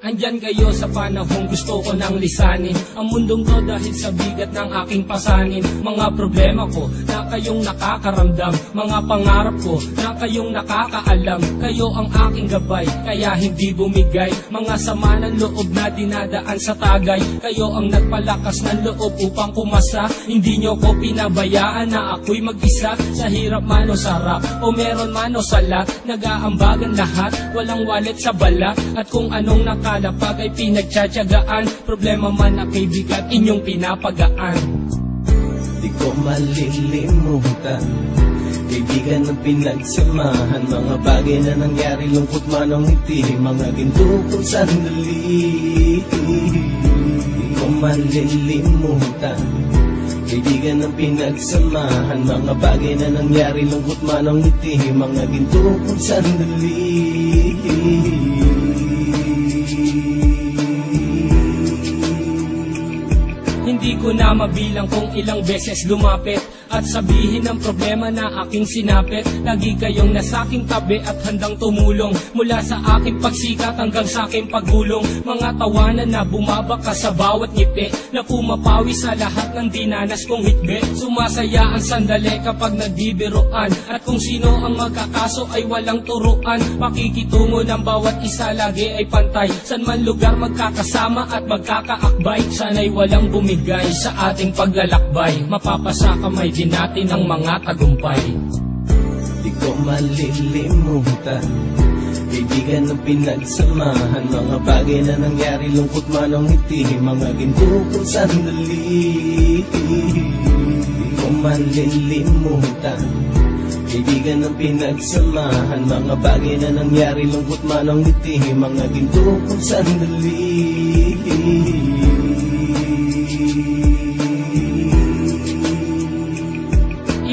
Andyan kayo sa panahong gusto ko nang lisanin ang mundong to dahil sa bigat ng aking pasanin. Mga problema ko na kayong nakakaramdam, mga pangarap ko na kayong nakakaalam. Kayo ang aking gabay, kaya hindi bumigay. Mga sama ng loob na dinadaan sa tagay, kayo ang nagpalakas ng loob upang pumasa. Hindi nyo ko pinabayaan na ako'y mag-isa. Sa hirap man o sarap, o meron man o sala, nag-aambagan lahat, walang walit sa balat. At kung anong nakalapag ay pinagtsatsagaan, problema man na kaibigan, inyong pinapagaan. Di ko malilimutan, kaibigan ng pinagsamahan, mga bagay na nangyari, lungkot man o ngiti, mga ginto kong sandali. Di ko malilimutan, kaibigan ng pinagsamahan, mga bagay na nangyari, lungkot man o ngiti, mga ginto kong sandali. Hindi ko na mabilang kung ilang beses lumapit at sabihin ang problema na aking sinapit. Lagi kayong nasa aking tabi at handang tumulong, mula sa aking pagsikat hanggang sa aking paggulong. Mga tawanan na bumabaka sa bawat ngiti, na pumapawi sa lahat ng dinanas kong hitbit. Sumasaya ang sandali kapag nagbibiroan, at kung sino ang magkakaso ay walang turuan. Pakikitungo ng bawat isa lagi ay pantay, san man lugar magkakasama at magkakaakbay. Sana'y walang bumigay sa ating paglalakbay, mapapasa kamay din natin ang mga tagumpay. Di ko malilimutan, kaibigan ng pinagsamahan, mga bagay na nangyari, lungkot man o ngiti, mga ginto kong sandali. Di ko malilimutan, kaibigan ng pinagsamahan, mga bagay na nangyari, lungkot man o ngiti, mga ginto kong sandali.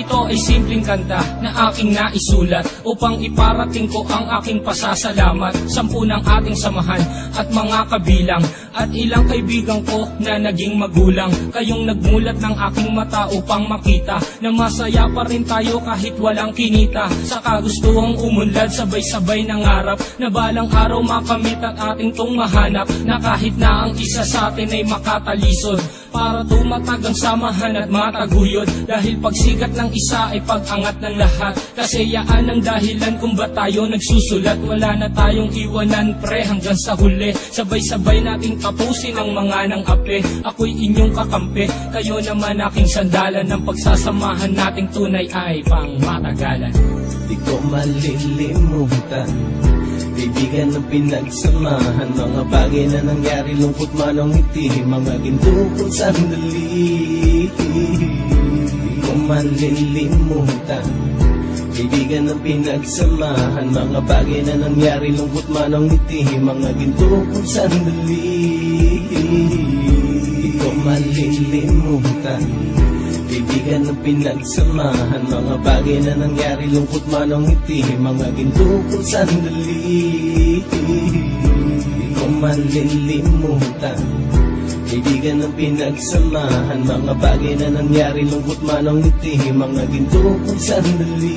Ito ay simpleng kanta na aking naisulat upang iparating ko ang aking pasasalamat. 10 ng ating samahan at mga kabilang, at ilang kaibigan ko na naging magulang. Kayong nagmulat ng aking mata upang makita na masaya pa rin tayo kahit walang kinita. Sa kagustuhang umunlad, sabay-sabay nangarap na balang araw makamit at ating tong mahanap, na kahit na ang isa sa atin ay makatalisod, para tumatag ang samahan at mataguyod. Dahil pagsikat ng isa ay pag-angat ng lahat, kasi yaan ang dahilan kung ba tayo nagsusulat. Wala na tayong iwanan pre hanggang sa huli, sabay-sabay nating tapusin ang mga nang ape. Ako'y inyong kakampi, kayo naman aking sandalan, ng pagsasamahan nating tunay ay pang matagalan. Di ko malilimutan, kaibigan ng pinagsamahan, mga bagay na nangyari, lungkot man o ngiti, mga ginto kong sandali. Di ko malilimutan, kaibigan ng pinagsamahan, mga bagay na nangyari, lungkot man o ngiti, mga ginto kong sandali. Di ko malilimutan, kaibigan ng pinagsamahan, mga bagay na nangyari, lungkot man o ngiti, mga ginto kong sandali. Di ko malilimutan, kaibigan ng pinagsamahan, mga bagay na nangyari, lungkot man o ngiti, mga ginto kong sandali.